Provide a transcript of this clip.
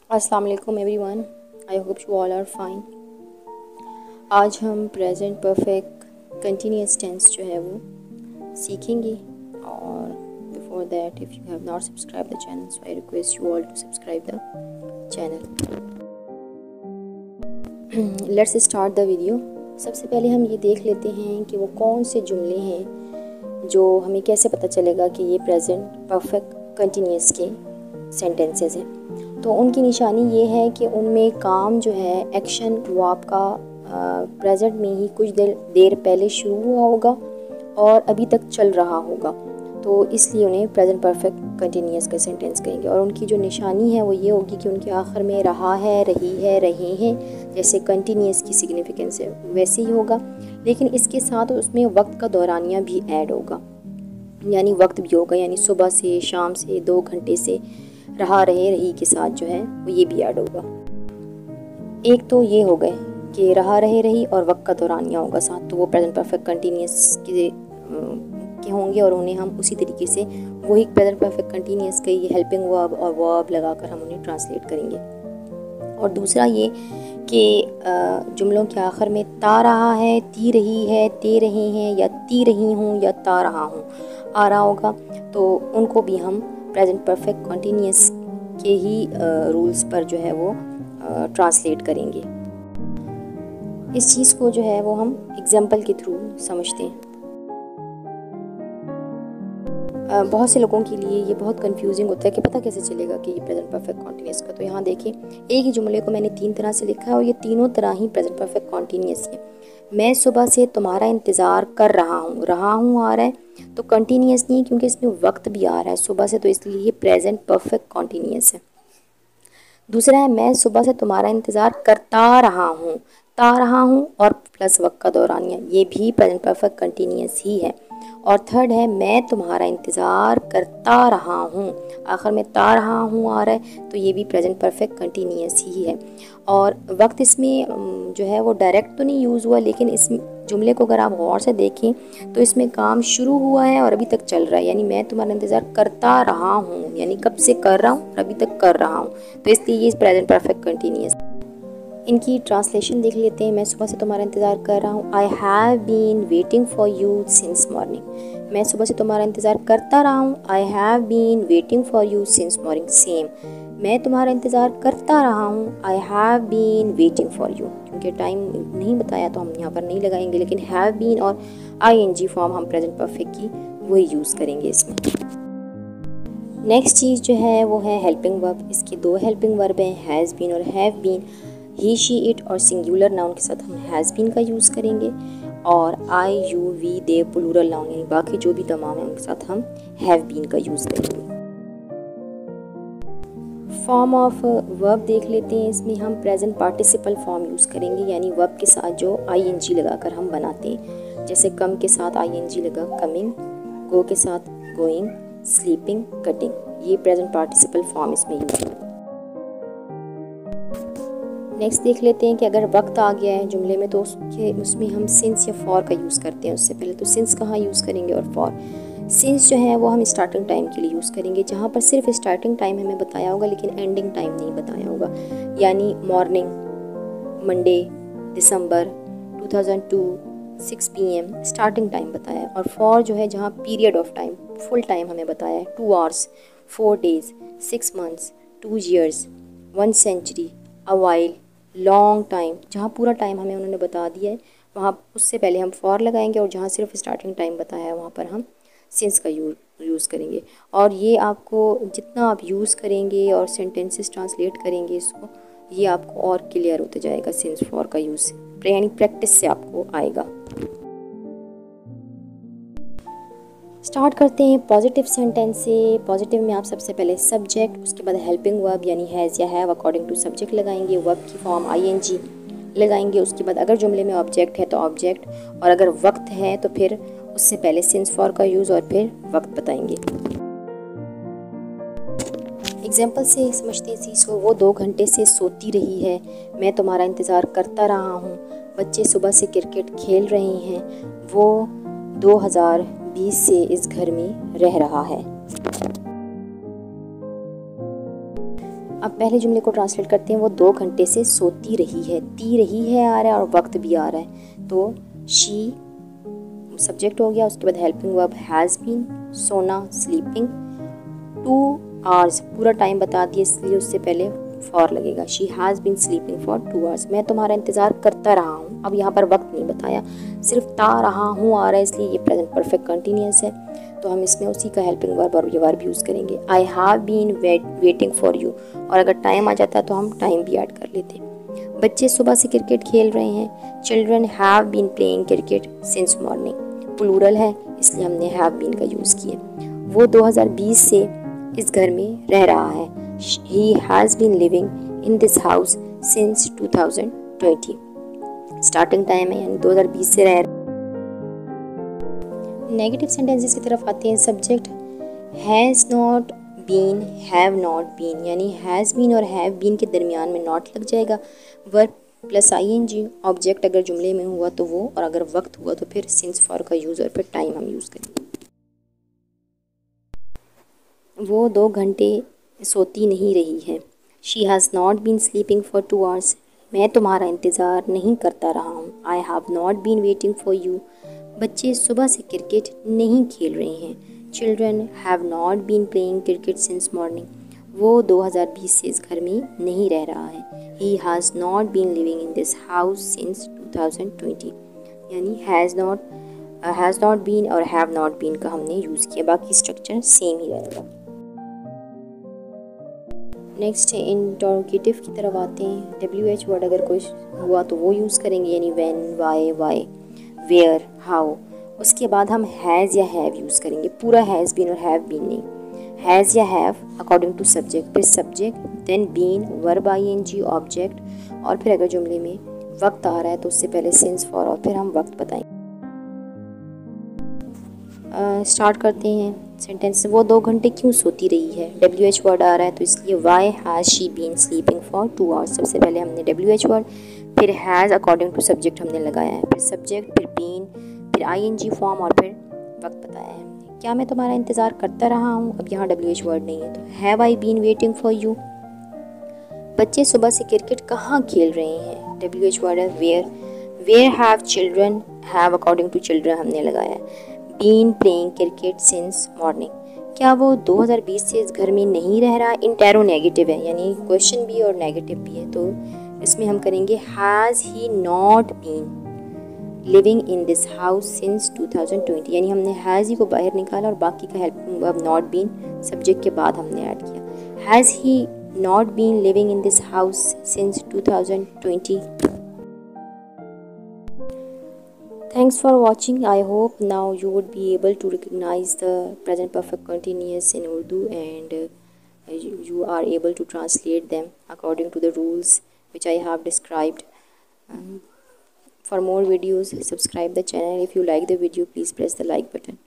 अस्सलाम वालेकुम everyone, I hope you all are fine. आज हम प्रेजेंट परफेक्ट कंटिन्यूस टेंस जो है वो सीखेंगे। और before that if you have not subscribe the channel so I request you all to subscribe the channel. Let's start the video. सबसे पहले हम ये देख लेते हैं कि वो कौन से जुमले हैं जो हमें कैसे पता चलेगा कि ये प्रेजेंट परफेक्ट कंटिन्यूस के सेंटेंसेस हैं। तो उनकी निशानी ये है कि उनमें काम जो है एक्शन वो आपका प्रेजेंट में ही कुछ देर पहले शुरू हुआ होगा और अभी तक चल रहा होगा, तो इसलिए उन्हें प्रेजेंट परफेक्ट कंटिन्यूस का सेंटेंस कहेंगे। और उनकी जो निशानी है वो ये होगी कि उनके आखिर में रहा है, रही है, रहे हैं, जैसे कंटिन्यूस की सिग्निफिकेंस है वैसे ही होगा, लेकिन इसके साथ उसमें वक्त का दौरानिया भी ऐड होगा, यानी वक्त भी होगा, यानी सुबह से, शाम से, 2 घंटे से, रहा, रहे, रही के साथ जो है वो ये भी ऐड होगा। एक तो ये हो गए कि रहा, रहे, रही और वक्त का दौरानिया होगा साथ, तो वो प्रेजेंट परफेक्ट कंटिन्यूस के होंगे और उन्हें हम उसी तरीके से वही प्रेजेंट परफेक्ट कंटिन्यूस के ये हेल्पिंग वर्ब और वर्ब लगाकर हम उन्हें ट्रांसलेट करेंगे। और दूसरा ये कि जुमलों के आखिर में ता रहा है, ती रही है, ते रहे हैं, या ती रही हूँ या ता रहा हूँ आ रहा होगा, तो उनको भी हम प्रेजेंट परफेक्ट कंटिन्यूस के ही रूल्स पर जो है वो ट्रांसलेट करेंगे। इस चीज़ को जो है वो हम एग्जाम्पल के थ्रू समझते हैं। बहुत से लोगों के लिए ये बहुत कंफ्यूजिंग होता है कि पता कैसे चलेगा कि ये प्रेजेंट परफेक्ट कॉन्टिन्यूस का। तो यहाँ देखिए, एक ही जुमले को मैंने 3 तरह से लिखा है और ये तीनों तरह ही प्रेजेंट परफेक्ट कॉन्टिन्यूस है। मैं सुबह से तुम्हारा इंतज़ार कर रहा हूँ आ रहा है, तो कंटिन्यूस नहीं क्योंकि इसमें वक्त भी आ रहा है सुबह से, तो इसलिए ये प्रेजेंट परफेक्ट कॉन्टिन्यूस है। दूसरा है मैं सुबह से तुम्हारा इंतज़ार करता रहा हूँ, ता रहा हूँ और प्लस वक्त का दौरानिया, ये भी प्रेजेंट परफेक्ट कंटिन्यूस ही है। और थर्ड है मैं तुम्हारा इंतज़ार करता रहा हूँ, आखिर में ता रहा हूँ आ रहा है, तो ये भी प्रेजेंट परफेक्ट कंटिन्यूस ही है। और वक्त इसमें जो है वो डायरेक्ट तो नहीं यूज़ हुआ, लेकिन इस जुमले को अगर आप गौर से देखें तो इसमें काम शुरू हुआ है और अभी तक चल रहा है, यानी मैं तुम्हारा इंतज़ार करता रहा हूँ, यानी कब से कर रहा हूँ और अभी तक कर रहा हूँ, तो इसलिए ये प्रेजेंट परफेक्ट कंटिन्यूस। इनकी ट्रांसलेशन देख लेते हैं। मैं सुबह से तुम्हारा इंतज़ार कर रहा हूँ, I have been waiting for you since morning. मैं सुबह से तुम्हारा इंतज़ार करता रहा हूँ, I have been waiting for you since morning. Same, मैं तुम्हारा इंतज़ार करता रहा हूँ, I have been waiting for you. क्योंकि टाइम नहीं बताया तो हम यहाँ पर नहीं लगाएंगे, लेकिन हैव बीन और ING फॉर्म हम प्रेजेंट परफेक्ट की वही यूज़ करेंगे इसमें। नेक्स्ट चीज़ जो है वो है हेल्पिंग वर्ब। इसके 2 हेल्पिंग वर्ब हैं, हैज़ बीन और have been. He, she, it और सिंगुलर नाउन के साथ हम हैज़ बीन का यूज़ करेंगे, और I, you, we, they plural noun यानी बाकी जो भी तमाम है उनके साथ हम हैव बीन का यूज़ करेंगे। फॉर्म ऑफ वर्ब देख लेते हैं। इसमें हम प्रेजेंट पार्टिसिपल फॉर्म यूज़ करेंगे, यानी वर्ब के साथ जो ING लगाकर हम बनाते हैं, जैसे कम के साथ ING लगा कमिंग, गो के साथ गोइंग, स्लीपिंग, कटिंग, ये प्रेजेंट पार्टिसिपल फॉर्म इसमें यूज़ है। नेक्स्ट देख लेते हैं कि अगर वक्त आ गया है जुमले में तो उसमें हम सिंस या फॉर का यूज़ करते हैं। उससे पहले तो सिंस कहाँ यूज़ करेंगे और फॉर। सिंस जो है वो हम स्टार्टिंग टाइम के लिए यूज़ करेंगे, जहाँ पर सिर्फ स्टार्टिंग टाइम हमें बताया होगा लेकिन एंडिंग टाइम नहीं बताया होगा, यानी मॉर्निंग, मंडे, दिसंबर 2002, 6 PM स्टार्टिंग टाइम बताया है। और फॉर जो है जहाँ period of time, full time हमें बताया है, 2 hours, 4 days, 6 months, 2 years, 1 century, a while, long time, जहाँ पूरा टाइम हमें उन्होंने बता दिया है वहाँ उससे पहले हम फॉर लगाएंगे, और जहाँ सिर्फ स्टार्टिंग टाइम बताया है वहाँ पर हम सिंस का यूज़ करेंगे। और ये आपको जितना आप यूज़ करेंगे और सेंटेंसेस ट्रांसलेट करेंगे इसको, ये आपको और क्लियर होते जाएगा सिंस फॉर का यूज़, यानी प्रैक्टिस से आपको आएगा। स्टार्ट करते हैं पॉजिटिव सेंटेंस से। पॉजिटिव में आप सबसे पहले सब्जेक्ट, उसके बाद हेल्पिंग वर्ब यानी हैज़ या हैव अकॉर्डिंग टू सब्जेक्ट लगाएंगे, वर्ब की फॉर्म ING लगाएंगे, उसके बाद अगर जुमले में ऑब्जेक्ट है तो ऑब्जेक्ट, और अगर वक्त है तो फिर उससे पहले सिंस फॉर का यूज़ और फिर वक्त बताएंगे। एग्जाम्पल से समझते हैं चीज़ को। वो 2 घंटे से सोती रही है, मैं तुम्हारा इंतज़ार करता रहा हूँ, बच्चे सुबह से क्रिकेट खेल रहे हैं, वो 2020 से इस घर में रह रहा है। अब पहले जुमले को ट्रांसलेट करते हैं। वो 2 घंटे से सोती रही है, ती रही है आ रहा है और वक्त भी आ रहा है, तो शी सब्जेक्ट हो गया, उसके बाद हेल्पिंग वर्ब हैज़ बीन, सोना स्लीपिंग, 2 आवर्स पूरा टाइम बता दिए इसलिए उससे पहले फॉर लगेगा। She has been sleeping for 2 hours, मैं तुम्हारा इंतज़ार करता रहा हूँ। अब यहाँ पर वक्त नहीं बताया, सिर्फ ता रहा हूँ आ रहा है, इसलिए ये प्रेजेंट परफेक्ट कंटिन्यूअस है, तो हम इसमें उसी का हेल्पिंग वर्ब और ये वर्ब यूज़ करेंगे। I have been waiting for you, और अगर टाइम आ जाता तो हम टाइम भी ऐड कर लेते। बच्चे सुबह से क्रिकेट खेल रहे हैं, children have been playing cricket since morning, plural है इसलिए हमने हैव बीन का यूज़ किया। वो 2020 से इस घर में रह रहा है, he has been living in this house since 2020, starting time है यानी 2020 से रह रहा है। नेगेटिव सेंटेंसेस की तरफ आते हैं। Subject has not been, have not been, यानी हैज़ बीन और हैव बीन के दरमियान में नॉट लग जाएगा। वर्ब प्लस ING, ऑब्जेक्ट अगर जुमले में हुआ तो वो, और अगर वक्त हुआ तो फिर सिंस फॉर का यूज़ और फिर टाइम हम यूज़ करेंगे। वो 2 घंटे सोती नहीं रही है, she has not been sleeping for 2 hours, मैं तुम्हारा इंतज़ार नहीं करता रहा हूँ। I have not been waiting for you, बच्चे सुबह से क्रिकेट नहीं खेल रहे हैं। Children have not been playing cricket since morning, वो 2020 से इस घर में नहीं रह रहा है। He has not been living in this house since 2020, यानी हैज़ नॉट बीन और हैव नॉट बीन का हमने यूज़ किया, बाकी स्ट्रक्चर सेम ही रहेगा। नेक्स्ट इंटरोगेटिव की तरफ आते हैं। WH वर्ड अगर कोई हुआ तो वो यूज़ करेंगे, यानी व्हेन, वाई, वेयर, हाउ। उसके बाद हम हैज़ या हैव यूज़ करेंगे, पूरा हैज़ बीन और हैव बीन नहीं। हैज़ या हैव अकॉर्डिंग टू सब्जेक्ट, फिर subject, then been, verb ING, object, और फिर अगर जुमले में वक्त आ रहा है तो उससे पहले सिंस फॉर और फिर हम वक्त बताएंगे। स्टार्ट करते हैं सेंटेंस। वो 2 घंटे क्यों सोती रही है, WH वर्ड आ रहा है तो इसलिए why has she been sleeping for 2 hours. सबसे पहले हमने WH वर्ड, फिर हैज़ अकॉर्डिंग टू सब्जेक्ट हमने लगाया है, फिर सब्जेक्ट, फिर बीन, फिर ING फॉर्म और फिर वक्त बताया है हमने। क्या मैं तुम्हारा इंतज़ार करता रहा हूँ, अब यहाँ WH वर्ड नहीं है तो have I been waiting for you. बच्चे सुबह से क्रिकेट कहाँ खेल रहे हैं, WH वर्ड है where have children, have according to children हमने लगाया है। Been playing cricket since morning, क्या वो 2020 से इस घर में नहीं रह रहा। इंटेरो नेगेटिव है यानी क्वेश्चन भी और नेगेटिव भी है, तो इसमें हम करेंगे has he not been living in this house since 2020, यानी हमने हैज़ ही को बाहर निकाला और बाकी का helping verb not been subject के बाद हमने ऐड किया। Has he not been living in this house since 2020। Thanks for watching. I hope now you would be able to recognize the present perfect continuous in Urdu, and you are able to translate them according to the rules which I have described. For more videos, subscribe the channel. If you like the video, please press the like button.